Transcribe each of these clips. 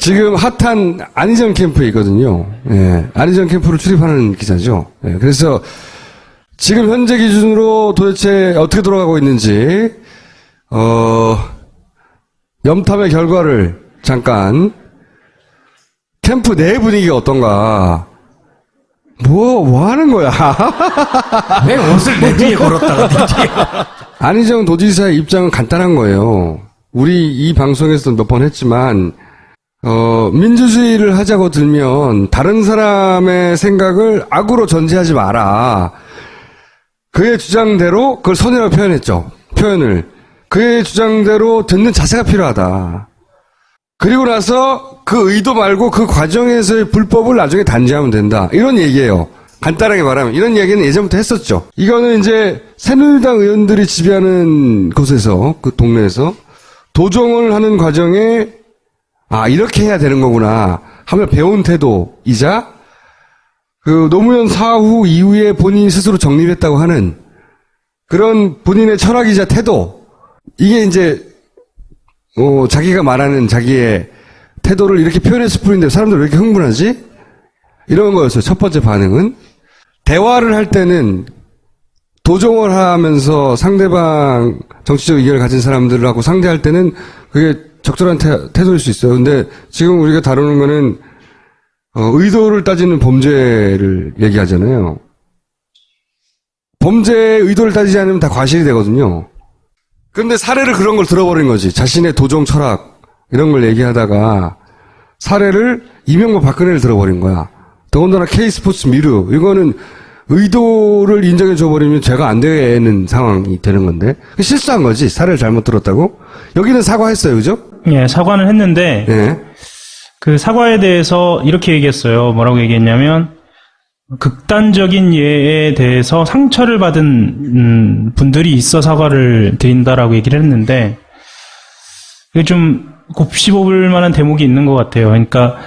지금 핫한 안희정 캠프에 있거든요. 예, 안희정 캠프를 출입하는 기자죠. 예, 그래서 지금 현재 기준으로 도대체 어떻게 돌아가고 있는지, 염탐의 결과를 잠깐, 캠프 내 분위기가 어떤가, 뭐 하는 거야? 왜 옷을 내 뒤에 걸었다가 내 뒤에. 안희정 도지사의 입장은 간단한 거예요. 우리 이 방송에서도 몇 번 했지만, 민주주의를 하자고 들면 다른 사람의 생각을 악으로 전제하지 마라. 그의 주장대로 그걸 선이라고 표현했죠. 표현을. 그의 주장대로 듣는 자세가 필요하다. 그리고 나서 그 의도 말고 그 과정에서의 불법을 나중에 단죄하면 된다. 이런 얘기예요. 간단하게 말하면 이런 얘기는 예전부터 했었죠. 이거는 이제 새누리당 의원들이 지배하는 곳에서, 그 동네에서 도정을 하는 과정에 이렇게 해야 되는 거구나 하며 배운 태도이자 그 노무현 사후 이후에 본인이 스스로 정립했다고 하는 그런 본인의 철학이자 태도, 이게 이제 자기가 말하는 자기의 태도를 이렇게 표현했을 뿐인데 사람들 왜 이렇게 흥분하지? 이런 거였어요. 첫 번째 반응은. 대화를 할 때는 도정을 하면서 상대방 정치적 의견을 가진 사람들하고 상대할 때는 그게 적절한 태도일 수 있어요. 근데 지금 우리가 다루는 거는 의도를 따지는 범죄를 얘기하잖아요. 범죄의 의도를 따지지 않으면 다 과실이 되거든요. 근데 사례를 그런 걸 들어버린 거지. 자신의 도정 철학 이런 걸 얘기하다가 사례를 이명박 박근혜를 들어버린 거야. 더군다나 K스포츠 미르, 이거는 의도를 인정해 줘버리면 죄가 안 되는 상황이 되는 건데 실수한 거지. 사례를 잘못 들었다고. 여기는 사과했어요, 그죠? 예, 사과는 했는데 예. 그 사과에 대해서 이렇게 얘기했어요. 뭐라고 얘기했냐면 극단적인 예에 대해서 상처를 받은 분들이 있어 사과를 드린다라고 얘기를 했는데 이게 좀 곱씹어볼 만한 대목이 있는 것 같아요. 그러니까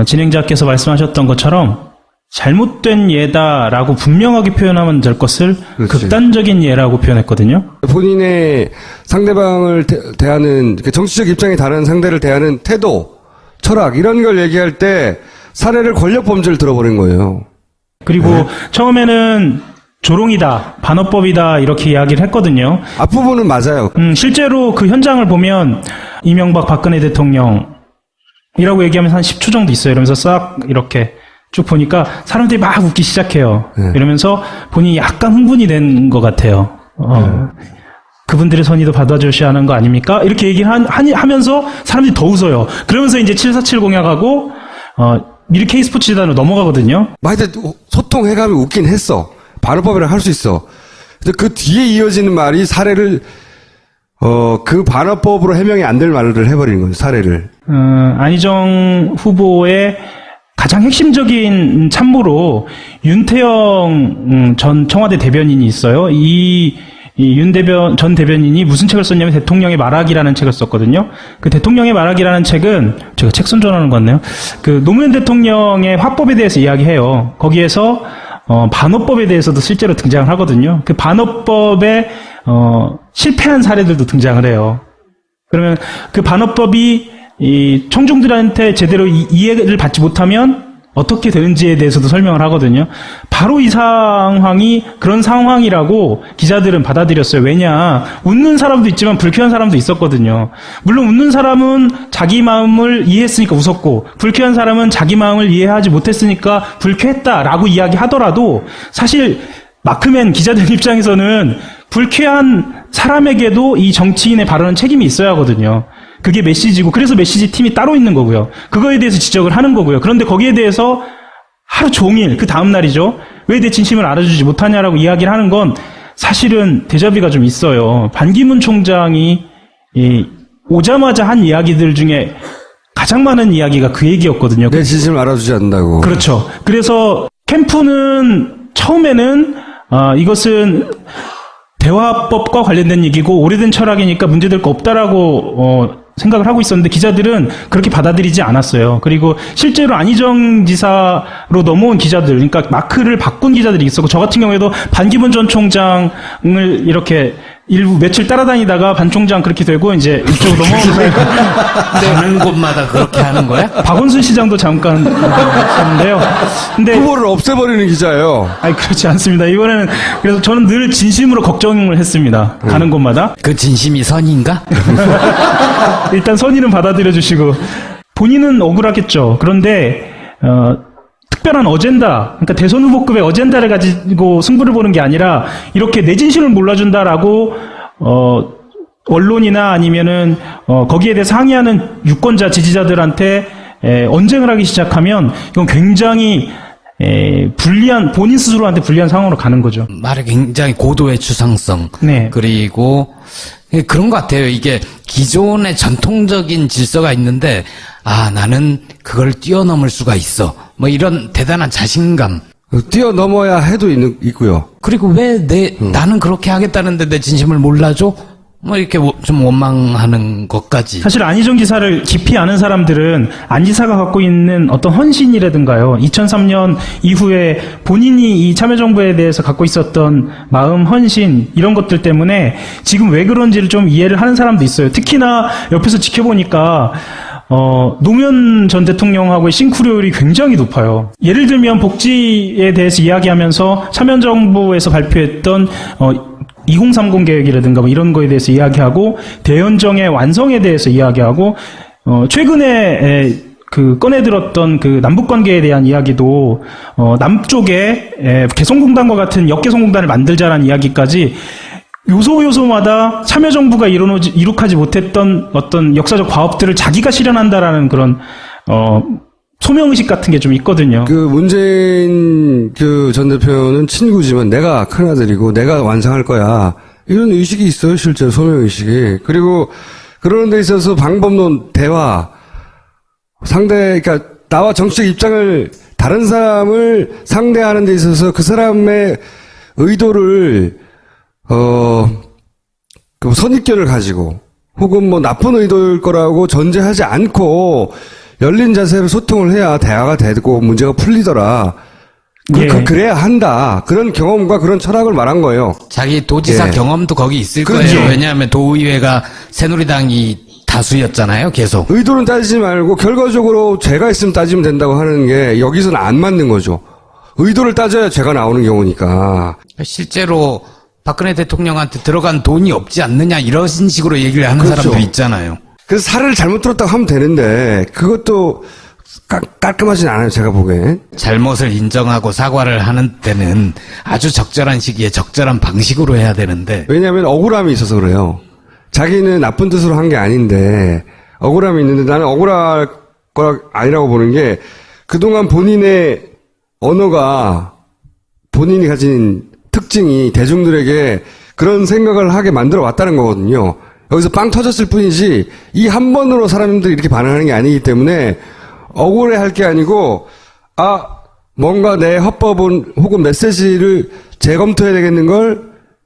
진행자께서 말씀하셨던 것처럼 잘못된 예다라고 분명하게 표현하면 될 것을 그렇지. 극단적인 예라고 표현했거든요. 본인의 상대방을 대하는 정치적 입장이 다른 상대를 대하는 태도, 철학 이런 걸 얘기할 때 사례를 권력범죄를 들어버린 거예요. 그리고 처음에는 조롱이다, 반어법이다 이렇게 이야기를 했거든요. 앞부분은 맞아요. 실제로 그 현장을 보면 이명박 박근혜 대통령이라고 얘기하면서 한 10초 정도 있어요. 이러면서 싹 이렇게 쭉 보니까 사람들이 막 웃기 시작해요. 이러면서 본인이 약간 흥분이 된 것 같아요. 그분들의 선의도 받아주셔야 하는 거 아닙니까? 이렇게 얘기를 하면서 사람들이 더 웃어요. 그러면서 이제 7470 공약하고 미르 K스포츠 재단으로 넘어가거든요. 하여튼 소통해가면 웃긴 했어. 반어법이라 할 수 있어. 근데 그 뒤에 이어지는 말이 사례를 그 반어법으로 해명이 안 될 말을 해버리는 거죠. 사례를. 안희정 후보의 가장 핵심적인 참모로 윤태영 전 청와대 대변인이 있어요. 이 전 대변인이 무슨 책을 썼냐면 대통령의 말하기라는 책을 썼거든요. 그 대통령의 말하기라는 책은 제가 책 선전하는 것 같네요. 그 노무현 대통령의 화법에 대해서 이야기해요. 거기에서 반어법에 대해서도 실제로 등장을 하거든요. 그 반어법에 실패한 사례들도 등장을 해요. 그러면 그 반어법이 이 청중들한테 제대로 이해를 받지 못하면 어떻게 되는지에 대해서도 설명을 하거든요. 바로 이 상황이 그런 상황이라고 기자들은 받아들였어요. 왜냐, 웃는 사람도 있지만 불쾌한 사람도 있었거든요. 물론 웃는 사람은 자기 마음을 이해했으니까 웃었고, 불쾌한 사람은 자기 마음을 이해하지 못했으니까 불쾌했다라고 이야기하더라도 사실 마크맨 기자들 입장에서는 불쾌한 사람에게도 이 정치인의 발언은 책임이 있어야 하거든요. 그게 메시지고, 그래서 메시지 팀이 따로 있는 거고요. 그거에 대해서 지적을 하는 거고요. 그런데 거기에 대해서 하루 종일, 그 다음날이죠. 왜 내 진심을 알아주지 못하냐라고 이야기를 하는 건 사실은 데자뷰가 좀 있어요. 반기문 총장이 오자마자 한 이야기들 중에 가장 많은 이야기가 그 얘기였거든요. 내 진심을 알아주지 않는다고. 그렇죠. 그래서 캠프는 처음에는 이것은 대화법과 관련된 얘기고 오래된 철학이니까 문제될 거 없다라고 생각을 하고 있었는데 기자들은 그렇게 받아들이지 않았어요. 그리고 실제로 안희정 지사로 넘어온 기자들, 그러니까 마크를 바꾼 기자들이 있었고 저 같은 경우에도 반기문 전 총장을 이렇게 일부 며칠 따라다니다가 반 총장 그렇게 되고 이제 이쪽으로 넘어오면서 가는 곳마다 그렇게 하는 거야? 박원순 시장도 잠깐 했었는데요. 근데 후보를 없애버리는 기자예요. 아니 그렇지 않습니다. 이번에는 그래서 저는 늘 진심으로 걱정을 했습니다. 가는 곳마다 그 진심이 선인가? 일단 선의는 받아들여 주시고 본인은 억울하겠죠. 그런데 특별한 어젠다, 그러니까 대선 후보급의 어젠다를 가지고 승부를 보는 게 아니라 이렇게 내 진심을 몰라준다라고 언론이나 아니면은 거기에 대해서 항의하는 유권자 지지자들한테 언쟁을 하기 시작하면 이건 굉장히 불리한 본인 스스로한테 불리한 상황으로 가는 거죠. 말에 굉장히 고도의 추상성. 네. 그리고 그런 것 같아요. 이게 기존의 전통적인 질서가 있는데 나는 그걸 뛰어넘을 수가 있어. 뭐 이런 대단한 자신감. 뛰어넘어야 해도 있고요. 그리고 왜 나는 그렇게 하겠다는데 내 진심을 몰라줘? 뭐 이렇게 좀 원망하는 것까지. 사실 안희정 지사를 깊이 아는 사람들은 안 지사가 갖고 있는 어떤 헌신이라든가요. 2003년 이후에 본인이 이 참여정부에 대해서 갖고 있었던 마음, 헌신 이런 것들 때문에 지금 왜 그런지를 좀 이해를 하는 사람도 있어요. 특히나 옆에서 지켜보니까 노무현 전 대통령하고의 싱크로율이 굉장히 높아요. 예를 들면 복지에 대해서 이야기하면서 참여정부에서 발표했던 2030 계획이라든가 뭐 이런 거에 대해서 이야기하고 대연정의 완성에 대해서 이야기하고 최근에 꺼내들었던 그 남북 관계에 대한 이야기도 남쪽에 개성공단과 같은 역개성공단을 만들자라는 이야기까지 요소요소마다 참여정부가 이룩하지 못했던 어떤 역사적 과업들을 자기가 실현한다라는 그런 소명의식 같은 게 좀 있거든요. 문재인 전 대표는 친구지만 내가 큰아들이고 내가 완성할 거야. 이런 의식이 있어요, 실제로 소명의식이. 그리고 그러는 데 있어서 방법론, 대화, 그러니까 나와 정치적 입장을, 다른 사람을 상대하는 데 있어서 그 사람의 의도를, 선입견을 가지고, 혹은 나쁜 의도일 거라고 전제하지 않고, 열린 자세로 소통을 해야 대화가 되고 문제가 풀리더라. 예. 그래야 한다. 그런 경험과 그런 철학을 말한 거예요. 자기 도지사 예. 경험도 거기 있을 그렇죠. 거예요. 왜냐하면 도의회가 새누리당이 다수였잖아요. 계속. 의도는 따지지 말고 결과적으로 죄가 있으면 따지면 된다고 하는 게 여기서는 안 맞는 거죠. 의도를 따져야 죄가 나오는 경우니까. 실제로 박근혜 대통령한테 들어간 돈이 없지 않느냐 이런 식으로 얘기를 하는 그렇죠. 사람도 있잖아요. 그래서 살을 잘못 들었다고 하면 되는데 그것도 깔끔하진 않아요. 제가 보기엔. 잘못을 인정하고 사과를 하는 때는 아주 적절한 시기에 적절한 방식으로 해야 되는데 왜냐하면 억울함이 있어서 그래요. 자기는 나쁜 뜻으로 한 게 아닌데 억울함이 있는데 나는 억울할 거 아니라고 보는 게 그동안 본인의 언어가 본인이 가진 특징이 대중들에게 그런 생각을 하게 만들어 왔다는 거거든요. 여기서 빵 터졌을 뿐이지 이 한 번으로 사람들이 이렇게 반응하는 게 아니기 때문에 억울해할 게 아니고 뭔가 내 화법은 혹은 메시지를 재검토해야 되겠는 걸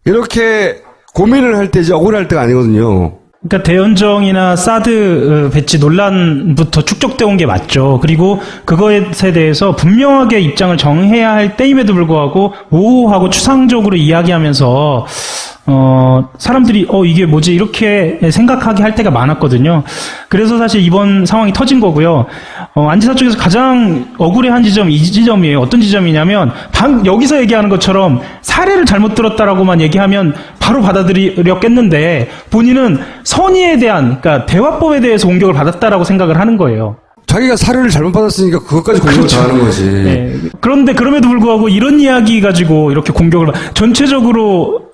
이렇게 고민을 할 때지 억울할 때가 아니거든요. 그러니까 대연정이나 사드 배치 논란부터 축적돼 온 게 맞죠. 그리고 그거에 대해서 분명하게 입장을 정해야 할 때임에도 불구하고 모호하고 추상적으로 이야기하면서 사람들이 이게 뭐지 이렇게 생각하게 할 때가 많았거든요. 그래서 사실 이번 상황이 터진 거고요. 안 지사 쪽에서 가장 억울해한 지점이 이 지점이에요. 어떤 지점이냐면 여기서 얘기하는 것처럼 사례를 잘못 들었다라고만 얘기하면 바로 받아들였겠는데 본인은 선의에 대한 그러니까 대화법에 대해서 공격을 받았다라고 생각을 하는 거예요. 자기가 사료를 잘못 받았으니까 그것까지 공격을 당하는 거지. 네. 그런데 그럼에도 불구하고 이런 이야기 가지고 이렇게 공격을 전체적으로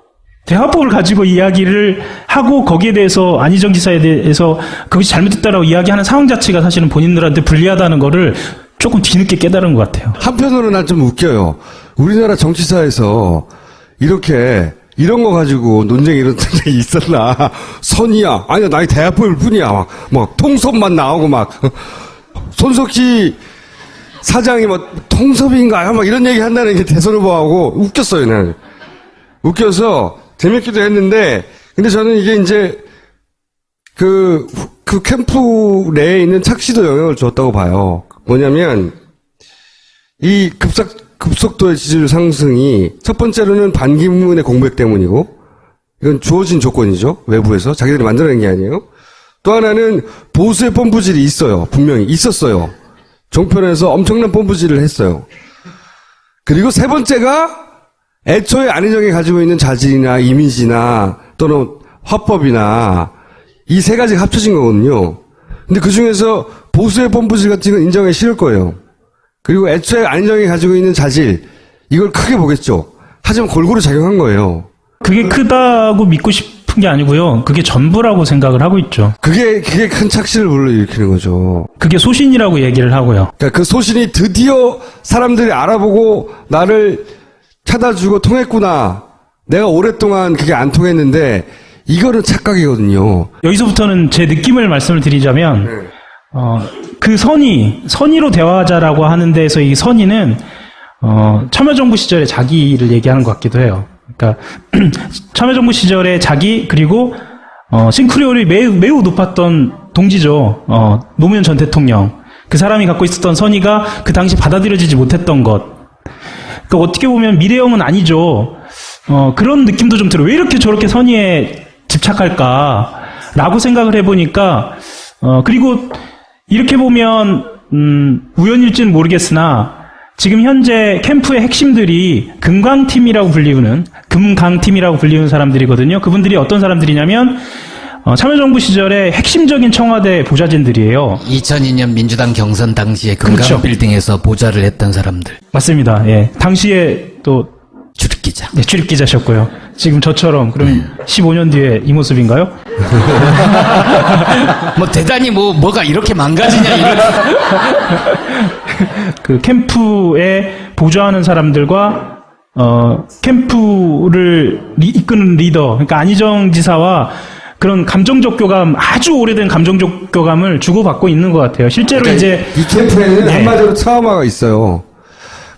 대화법을 가지고 이야기를 하고 거기에 대해서 안희정 지사에 대해서 그것이 잘못됐다라고 이야기하는 상황 자체가 사실은 본인들한테 불리하다는 거를 조금 뒤늦게 깨달은 것 같아요. 한편으로는 난 좀 웃겨요. 우리나라 정치사에서 이렇게 이런 거 가지고 논쟁이 이런 적이 있었나. 선이야. 아니야, 나의 대화법일 뿐이야. 막 통섭만 나오고 손석희 사장이 통섭인가요? 이런 얘기 한다는 게 대선 후보하고 웃겼어요, 난. 웃겨서 재밌기도 했는데, 근데 저는 이게 이제, 그 캠프 내에 있는 착시도 영향을 줬다고 봐요. 뭐냐면, 이 급속도의 지지율 상승이 첫 번째로는 반기문의 공백 때문이고, 이건 주어진 조건이죠. 외부에서. 자기들이 만들어낸 게 아니에요. 또 하나는 보수의 뽐뿌질이 있어요. 분명히 있었어요. 종편에서 엄청난 뽐뿌질을 했어요. 그리고 세 번째가 애초에 안희정이 가지고 있는 자질이나 이미지나 또는 화법이나 이 세 가지가 합쳐진 거거든요. 근데 그 중에서 보수의 뽐뿌질 같은 건 인정하기 싫을 거예요. 그리고 애초에 안희정이 가지고 있는 자질, 이걸 크게 보겠죠. 하지만 골고루 작용한 거예요. 그게 크다고 믿고 싶은 게 아니고요. 그게 전부라고 생각을 하고 있죠. 그게 큰 착시를 불러일으키는 거죠. 그게 소신이라고 얘기를 하고요. 그러니까 그 소신이 드디어 사람들이 알아보고 나를 찾아주고 통했구나. 내가 오랫동안 그게 안 통했는데 이거는 착각이거든요. 여기서부터는 제 느낌을 말씀을 드리자면 그 선의로 대화하자라고 하는 데에서 이 선의는 참여정부 시절에 자기를 얘기하는 것 같기도 해요. 그러니까 참여정부 시절에 자기 그리고 싱크로율이 매우 높았던 동지죠. 노무현 전 대통령. 그 사람이 갖고 있었던 선의가 그 당시 받아들여지지 못했던 것. 그러니까 어떻게 보면 미래형은 아니죠. 그런 느낌도 좀 들어요. 왜 이렇게 저렇게 선의에 집착할까라고 생각을 해보니까 그리고 이렇게 보면 우연일지는 모르겠으나 지금 현재 캠프의 핵심들이 금강팀이라고 불리는 사람들이거든요. 그분들이 어떤 사람들이냐면 참여정부 시절에 핵심적인 청와대 보좌진들이에요. 2002년 민주당 경선 당시에 금강 그렇죠. 빌딩에서 보좌를 했던 사람들. 맞습니다. 예. 당시에 또 출입기자. 네, 출입기자셨고요. 지금 저처럼 그럼 15년 뒤에 이 모습인가요? 뭐 대단히 뭐가 이렇게 망가지냐 이런. 그 캠프에 보좌하는 사람들과 캠프를 이끄는 리더, 그러니까 안희정 지사와 그런 감정적 교감, 아주 오래된 감정적 교감을 주고받고 있는 것 같아요. 실제로 그러니까 이제 이 캠프에는 네. 한마디로 트라우마가 있어요.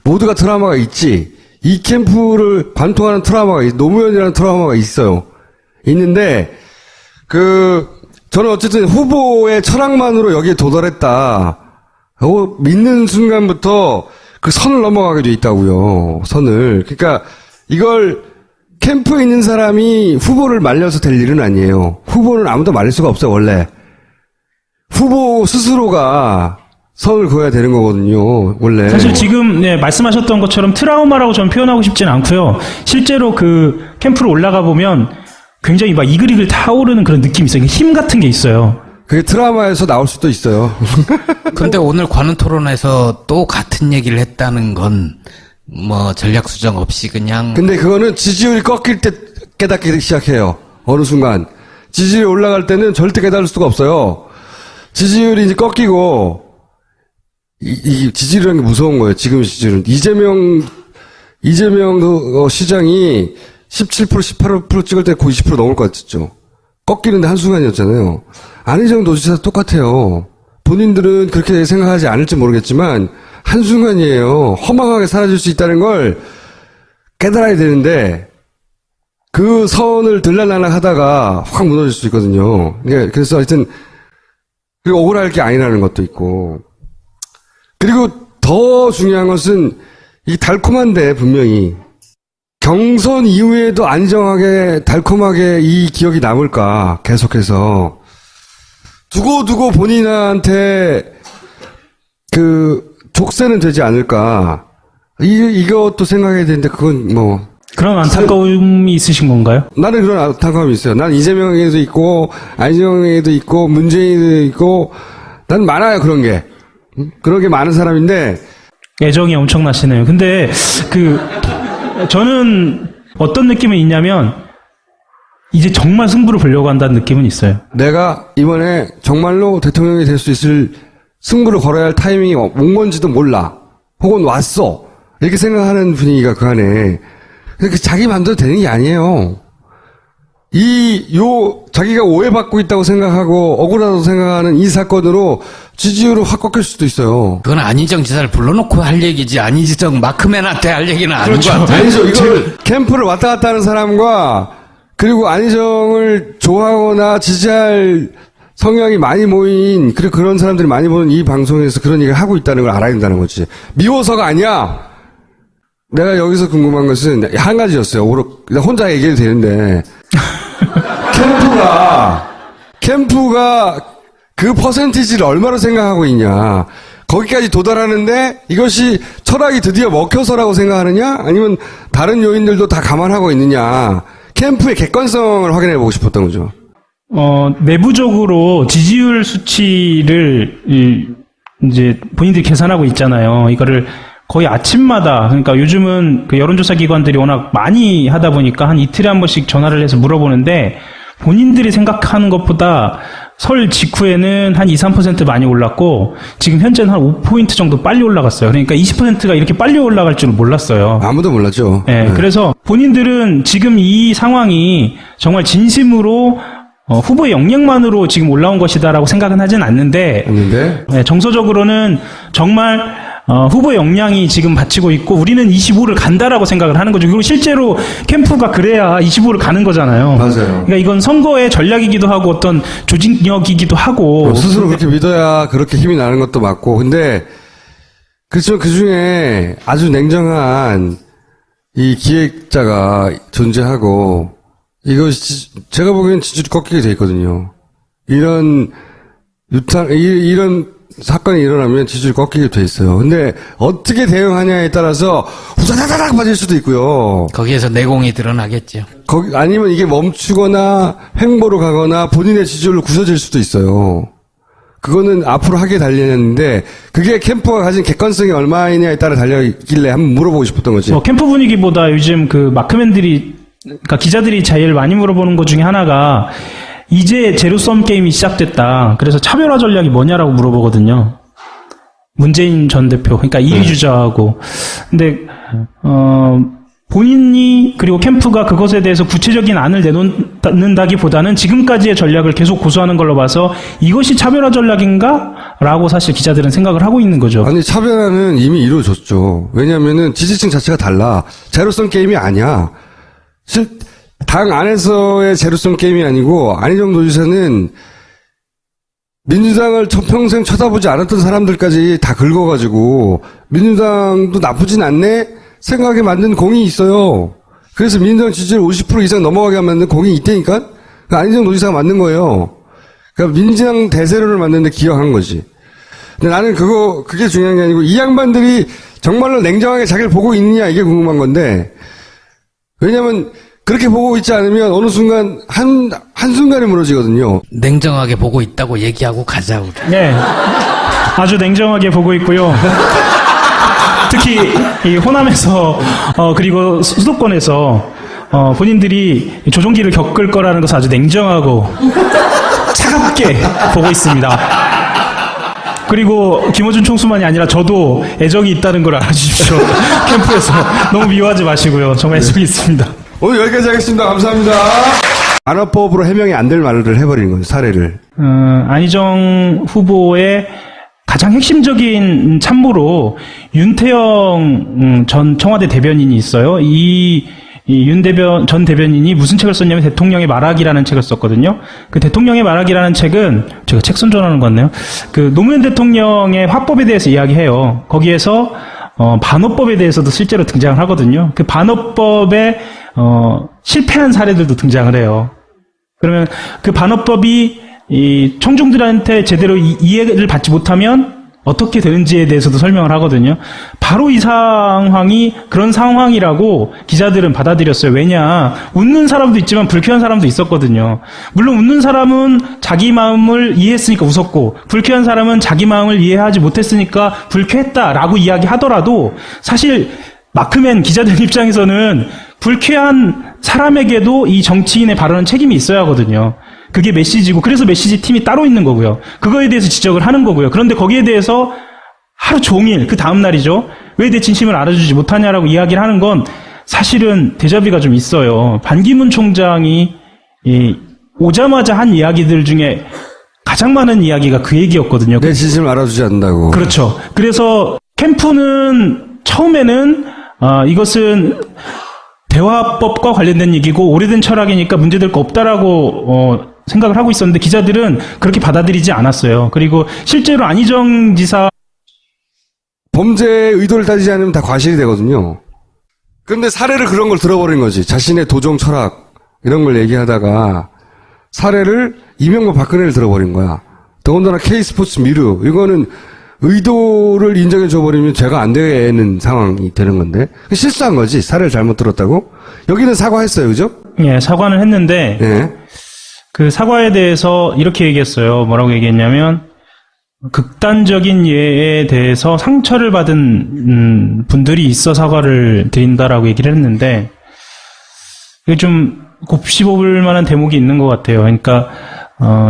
모두가 트라우마가 있지. 이 캠프를 관통하는 트라우마가 노무현이라는 트라우마가 있어요. 있는데 저는 어쨌든 후보의 철학만으로 여기에 도달했다. 하고 믿는 순간부터 그 선을 넘어가게 돼 있다고요. 선을. 그러니까 이걸 캠프에 있는 사람이 후보를 말려서 될 일은 아니에요. 후보는 아무도 말릴 수가 없어요, 원래. 후보 스스로가 선을 그어야 되는 거거든요, 원래. 사실 지금 말씀하셨던 것처럼 트라우마라고 저는 표현하고 싶지는 않고요. 실제로 그 캠프로 올라가 보면 굉장히 막 이글이글 타오르는 그런 느낌이 있어요. 힘 같은 게 있어요. 그게 트라우마에서 나올 수도 있어요. 근데 오늘 관훈 토론에서 또 같은 얘기를 했다는 건 뭐 전략 수정 없이 그냥. 근데 그거는 지지율이 꺾일 때 깨닫기 시작해요. 어느 순간. 지지율이 올라갈 때는 절대 깨달을 수가 없어요. 지지율이 이제 꺾이고, 이 지지율이라는 게 무서운 거예요. 지금 지지율은. 이재명 시장이 17%, 18% 찍을 때 90% 넘을 것 같았죠. 꺾이는데 한순간이었잖아요. 안희정 도지사 똑같아요. 본인들은 그렇게 생각하지 않을지 모르겠지만 한순간이에요. 허망하게 사라질 수 있다는 걸 깨달아야 되는데 그 선을 들락날락 하다가 확 무너질 수 있거든요. 그래서 하여튼 그리고 억울할 게 아니라는 것도 있고 그리고 더 중요한 것은 이 달콤한데 분명히 경선 이후에도 안정하게 달콤하게 이 기억이 남을까 계속해서 두고 본인한테 족쇄는 되지 않을까 이것도 생각해야 되는데 그건 뭐 그런 안타까움이 있으신 건가요? 나는 그런 안타까움이 있어요. 난 이재명에도 있고 안희정에도 있고 문재인에도 있고 난 많아요 그런 게 많은 사람인데 애정이 엄청나시네요. 근데 저는 어떤 느낌이 있냐면 이제 정말 승부를 보려고 한다는 느낌은 있어요. 내가 이번에 정말로 대통령이 될 수 있을 승부를 걸어야 할 타이밍이 온 건지도 몰라. 혹은 왔어. 이렇게 생각하는 분위기가 그 안에. 그러니까 자기 마음대로 되는 게 아니에요. 자기가 오해받고 있다고 생각하고 억울하다고 생각하는 이 사건으로 지지율을 확 꺾일 수도 있어요. 그건 안희정 지사를 불러놓고 할 얘기지 안희정 마크맨한테 할 얘기는 아닌 것 같아요. 아니죠. 이걸 캠프를 왔다 갔다 하는 사람과 그리고 안희정을 좋아하거나 지지할 성향이 많이 모인 그런 사람들이 많이 보는 이 방송에서 그런 얘기를 하고 있다는 걸 알아야 된다는 거지. 미워서가 아니야. 내가 여기서 궁금한 것은 한 가지였어요. 혼자 얘기해도 되는데 캠프가 그 퍼센티지를 얼마나 생각하고 있냐. 거기까지 도달하는데 이것이 철학이 드디어 먹혀서라고 생각하느냐? 아니면 다른 요인들도 다 감안하고 있느냐? 캠프의 객관성을 확인해 보고 싶었던 거죠. 내부적으로 지지율 수치를 이제 본인들이 계산하고 있잖아요. 이거를 거의 아침마다, 그러니까 요즘은 그 여론조사 기관들이 워낙 많이 하다 보니까 한 이틀에 한 번씩 전화를 해서 물어보는데 본인들이 생각하는 것보다 설 직후에는 한 2, 3% 많이 올랐고 지금 현재는 한 5포인트 정도 빨리 올라갔어요. 그러니까 20%가 이렇게 빨리 올라갈 줄 몰랐어요. 아무도 몰랐죠. 네, 그래서 본인들은 지금 이 상황이 정말 진심으로 후보의 역량만으로 지금 올라온 것이다라고 생각은 하진 않는데 네, 정서적으로는 정말 후보의 역량이 지금 받치고 있고 우리는 25를 간다라고 생각을 하는 거죠. 그리고 실제로 캠프가 그래야 25를 가는 거잖아요. 맞아요. 그러니까 이건 선거의 전략이기도 하고 어떤 조직력이기도 하고 스스로 그렇게 믿어야 그렇게 힘이 나는 것도 맞고. 근데 그렇지만 그중에 아주 냉정한 이 기획자가 존재하고 이것이 제가 보기엔 지지율이 꺾이게 돼 있거든요. 이런 사건이 일어나면 지지율이 꺾이게 돼 있어요. 근데 어떻게 대응하냐에 따라서 후다다닥 빠질 수도 있고요. 거기에서 내공이 드러나겠죠. 아니면 이게 멈추거나 횡보로 가거나 본인의 지지율로 굳어질 수도 있어요. 그거는 앞으로 하게 달리는데 그게 캠프가 가진 객관성이 얼마이냐에 따라 달려있길래 한번 물어보고 싶었던 거지. 캠프 분위기보다 요즘 그 마크맨들이 그러니까 기자들이 제일 많이 물어보는 것 중에 하나가 이제 제로섬 게임이 시작됐다. 그래서 차별화 전략이 뭐냐라고 물어보거든요. 문재인 전 대표, 그러니까 2위 주자하고. 근데 본인이 그리고 캠프가 그것에 대해서 구체적인 안을 내놓는다기보다는 지금까지의 전략을 계속 고수하는 걸로 봐서 이것이 차별화 전략인가라고 사실 기자들은 생각을 하고 있는 거죠. 아니 차별화는 이미 이루어졌죠. 왜냐하면은 지지층 자체가 달라. 제로섬 게임이 아니야. 당 안에서의 제로섬 게임이 아니고 안희정 도지사는 민주당을 평생 쳐다보지 않았던 사람들까지 다 긁어가지고 민주당도 나쁘진 않네 생각에 만든 공이 있어요. 그래서 민주당 지지율 50% 이상 넘어가게 만든 공이 있다니까? 안희정 도지사가 만든 거예요. 그러니까 민주당 대세론을 만드는데 기여한 거지. 근데 나는 그게 중요한 게 아니고 이 양반들이 정말로 냉정하게 자기를 보고 있느냐 이게 궁금한 건데 왜냐면 그렇게 보고 있지 않으면 어느 순간 한순간에 무너지거든요. 냉정하게 보고 있다고 얘기하고 가자고. 네. 아주 냉정하게 보고 있고요. 특히 이 호남에서 그리고 수도권에서 본인들이 조종기를 겪을 거라는 것을 아주 냉정하고 차갑게 보고 있습니다. 그리고 김어준 총수만이 아니라 저도 애정이 있다는 걸 알아주십시오. 캠프에서 너무 미워하지 마시고요. 정말 애정이 있습니다. 오늘 여기까지 하겠습니다. 감사합니다. 안화법으로 해명이 안 될 말을 해버리는 거죠. 사례를. 안희정 후보의 가장 핵심적인 참모로 윤태영 전 청와대 대변인이 있어요. 이 윤 전 대변인이 무슨 책을 썼냐면 대통령의 말하기라는 책을 썼거든요. 그 대통령의 말하기라는 책은 제가 책 선전하는 것 같네요. 그 노무현 대통령의 화법에 대해서 이야기해요. 거기에서 반어법에 대해서도 실제로 등장을 하거든요. 그 반어법에 실패한 사례들도 등장을 해요. 그러면 그 반어법이 이 청중들한테 제대로 이해를 받지 못하면 어떻게 되는지에 대해서도 설명을 하거든요. 바로 이 상황이 그런 상황이라고 기자들은 받아들였어요. 왜냐, 웃는 사람도 있지만 불쾌한 사람도 있었거든요. 물론 웃는 사람은 자기 마음을 이해했으니까 웃었고, 불쾌한 사람은 자기 마음을 이해하지 못했으니까 불쾌했다라고 이야기하더라도 사실 마크맨 기자들 입장에서는 불쾌한 사람에게도 이 정치인의 발언은 책임이 있어야 하거든요. 그게 메시지고, 그래서 메시지 팀이 따로 있는 거고요. 그거에 대해서 지적을 하는 거고요. 그런데 거기에 대해서 하루 종일, 그 다음날이죠. 왜 내 진심을 알아주지 못하냐라고 이야기를 하는 건 사실은 데자뷰가 좀 있어요. 반기문 총장이 오자마자 한 이야기들 중에 가장 많은 이야기가 그 얘기였거든요. 내 진심을 알아주지 않는다고. 그렇죠. 그래서 캠프는 처음에는 이것은 대화법과 관련된 얘기고 오래된 철학이니까 문제될 거 없다라고 생각을 하고 있었는데 기자들은 그렇게 받아들이지 않았어요. 그리고 실제로 안희정 지사 범죄의 의도를 따지지 않으면 다 과실이 되거든요. 그런데 사례를 그런 걸 들어버린 거지. 자신의 도정 철학, 이런 걸 얘기하다가 사례를 이명박 박근혜를 들어버린 거야. 더군다나 K스포츠 미르 이거는 의도를 인정해 줘버리면 죄가 안 되는 상황이 되는 건데 실수한 거지. 사례를 잘못 들었다고. 여기는 사과했어요, 그죠? 예, 사과는 했는데 예. 그 사과에 대해서 이렇게 얘기했어요. 뭐라고 얘기했냐면 극단적인 예에 대해서 상처를 받은 분들이 있어 사과를 드린다라고 얘기를 했는데 이게 좀 곱씹어볼 만한 대목이 있는 것 같아요. 그러니까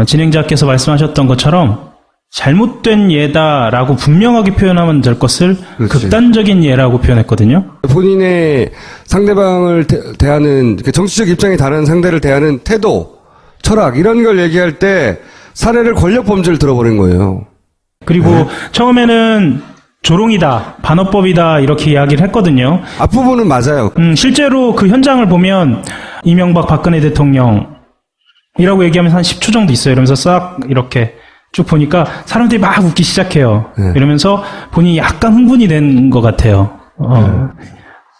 진행자께서 말씀하셨던 것처럼 잘못된 예다라고 분명하게 표현하면 될 것을 그렇지. 극단적인 예라고 표현했거든요. 본인의 상대방을 대하는 그 정치적 입장이 다른 상대를 대하는 태도, 철학 이런 걸 얘기할 때 사례를 권력 범죄를 들어버린 거예요. 그리고 처음에는 조롱이다, 반어법이다 이렇게 이야기를 했거든요. 앞부분은 맞아요. 실제로 그 현장을 보면 이명박 박근혜 대통령이라고 얘기하면서 한 10초 정도 있어요. 이러면서 싹 이렇게 쭉 보니까 사람들이 막 웃기 시작해요. 네. 이러면서 본인이 약간 흥분이 된 것 같아요.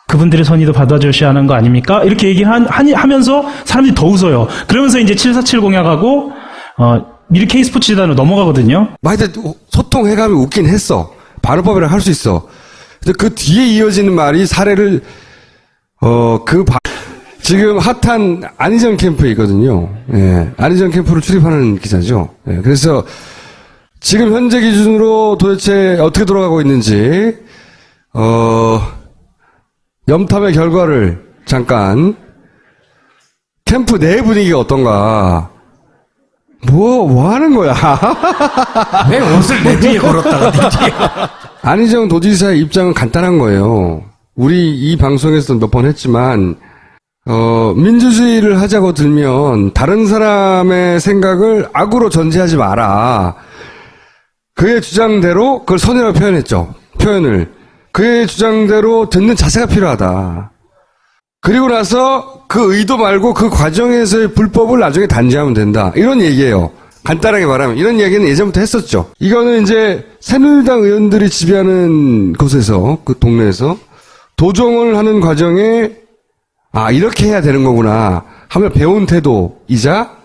그분들의 선의도 받아주셔야 하는 거 아닙니까? 이렇게 얘기를 하면서 사람들이 더 웃어요. 그러면서 이제 747 공약하고 미르 K스포츠 재단으로 넘어가거든요. 하여튼 소통해가면 웃긴 했어. 반어법이라 할 수 있어. 근데 그 뒤에 이어지는 말이 사례를 지금 핫한 안희정 캠프에 있거든요. 예. 안희정 캠프를 출입하는 기자죠. 예. 그래서 지금 현재 기준으로 도대체 어떻게 돌아가고 있는지 염탐의 결과를 잠깐 캠프 내 분위기가 어떤가. 뭐 하는 거야? 왜 옷을 내 뒤에 걸었다가 내 뒤에. 안희정 도지사의 입장은 간단한 거예요. 우리 이 방송에서 몇 번 했지만, 민주주의를 하자고 들면 다른 사람의 생각을 악으로 전제하지 마라. 그의 주장대로 그걸 선이라고 표현했죠. 표현을. 그의 주장대로 듣는 자세가 필요하다. 그리고 나서 그 의도 말고 그 과정에서의 불법을 나중에 단죄하면 된다. 이런 얘기예요. 간단하게 말하면 이런 얘기는 예전부터 했었죠. 이거는 이제 새누리당 의원들이 지배하는 곳에서 그 동네에서 도정을 하는 과정에 이렇게 해야 되는 거구나 하며 배운 태도이자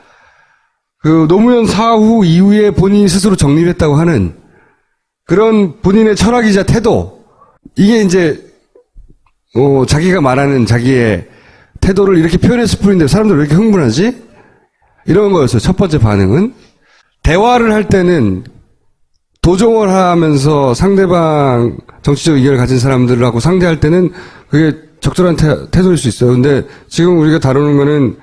그 노무현 사후 이후에 본인이 스스로 정립했다고 하는 그런 본인의 철학이자 태도 이게 이제 자기가 말하는 자기의 태도를 이렇게 표현했을 뿐인데 사람들 왜 이렇게 흥분하지? 이런 거였어요. 첫 번째 반응은. 대화를 할 때는 도정을 하면서 상대방 정치적 의견을 가진 사람들하고 상대할 때는 그게 적절한 태도일 수 있어요. 근데 지금 우리가 다루는 거는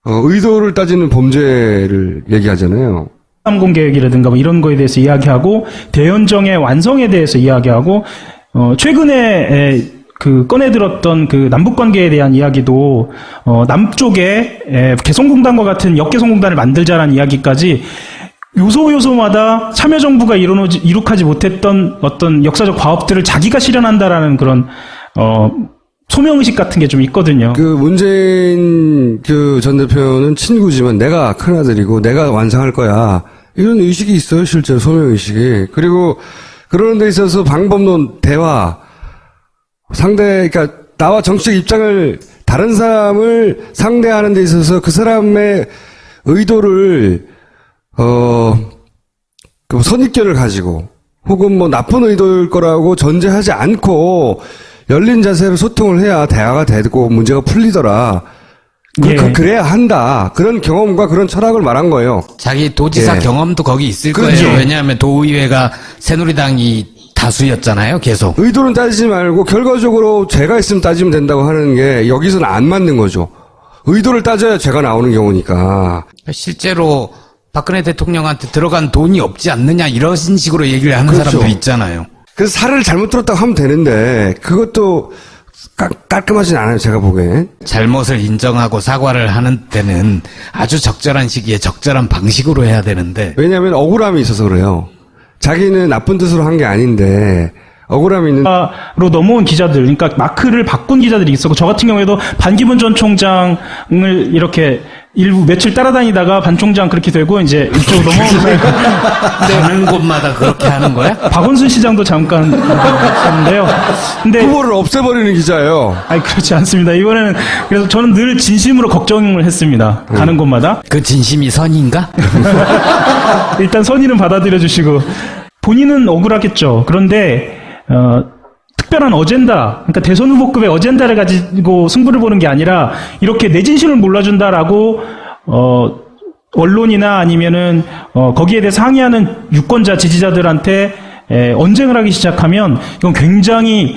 의도를 따지는 범죄를 얘기하잖아요. 삼공계획이라든가 뭐 이런 거에 대해서 이야기하고 대연정의 완성에 대해서 이야기하고 최근에 꺼내들었던 그 남북관계에 대한 이야기도 남쪽에 개성공단과 같은 역개성공단을 만들자라는 이야기까지 요소요소마다 참여정부가 이룩하지 못했던 어떤 역사적 과업들을 자기가 실현한다라는 그런 소명의식 같은 게 좀 있거든요. 그 문재인 전 대표는 친구지만 내가 큰아들이고 내가 완성할 거야. 이런 의식이 있어요, 실제로 소명의식이. 그리고 그러는 데 있어서 방법론, 대화, 그러니까 나와 정치적 입장을 다른 사람을 상대하는 데 있어서 그 사람의 의도를 그 선입견을 가지고 혹은 뭐 나쁜 의도일 거라고 전제하지 않고 열린 자세로 소통을 해야 대화가 되고 문제가 풀리더라. 예. 그래야 한다. 그런 경험과 그런 철학을 말한 거예요. 자기 도지사 예. 경험도 거기 있을 그렇죠. 거예요. 왜냐하면 도의회가 새누리당이 다수였잖아요, 계속. 의도는 따지지 말고 결과적으로 죄가 있으면 따지면 된다고 하는 게 여기서는 안 맞는 거죠. 의도를 따져야 죄가 나오는 경우니까. 실제로 박근혜 대통령한테 들어간 돈이 없지 않느냐 이런 식으로 얘기를 하는 그렇죠. 사람들 있잖아요. 그래서 사례를 잘못 들었다고 하면 되는데 그것도 깔끔하진 않아요, 제가 보기엔. 잘못을 인정하고 사과를 하는 때는 아주 적절한 시기에 적절한 방식으로 해야 되는데 왜냐하면 억울함이 있어서 그래요. 자기는 나쁜 뜻으로 한 게 아닌데 억울함이 있는. 로 넘어온 기자들, 그러니까 마크를 바꾼 기자들이 있었고 저 같은 경우에도 반기문 전 총장을 이렇게 일부 며칠 따라다니다가 반 총장 그렇게 되고 이제 이쪽으로 넘어오는 가는 곳마다 그렇게 하는 거야? 박원순 시장도 잠깐 했는데요. 근데 후보를 없애버리는 기자예요. 아니 그렇지 않습니다. 이번에는 그래서 저는 늘 진심으로 걱정을 했습니다. 가는 곳마다 그 진심이 선인가? 일단 선의는 받아들여 주시고 본인은 억울하겠죠. 그런데 특별한 어젠다, 그러니까 대선 후보급의 어젠다를 가지고 승부를 보는 게 아니라 이렇게 내 진심을 몰라준다라고 언론이나 아니면은 거기에 대해 상의하는 유권자 지지자들한테 언쟁을 하기 시작하면 이건 굉장히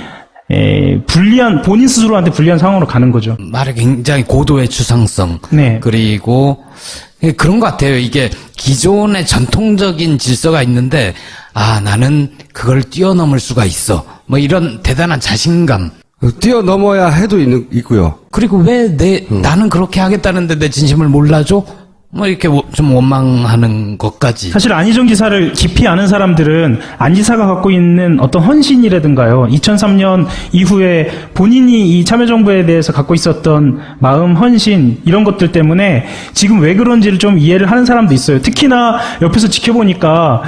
불리한, 본인 스스로한테 불리한 상황으로 가는 거죠. 말에 굉장히 고도의 추상성. 네. 그리고 그런 것 같아요. 이게 기존의 전통적인 질서가 있는데, 아, 나는 그걸 뛰어넘을 수가 있어. 뭐 이런 대단한 자신감. 뛰어넘어야 해도 있고요. 그리고 왜 나는 그렇게 하겠다는데 내 진심을 몰라줘? 뭐 이렇게 좀 원망하는 것까지. 사실 안희정 지사를 깊이 아는 사람들은 안 지사가 갖고 있는 어떤 헌신이라든가요, 2003년 이후에 본인이 이 참여정부에 대해서 갖고 있었던 마음, 헌신, 이런 것들 때문에 지금 왜 그런지를 좀 이해를 하는 사람도 있어요. 특히나 옆에서 지켜보니까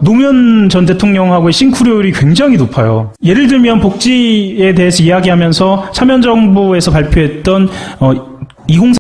노무현 전 대통령하고의 싱크로율이 굉장히 높아요. 예를 들면 복지에 대해서 이야기하면서 참여정부에서 발표했던 2030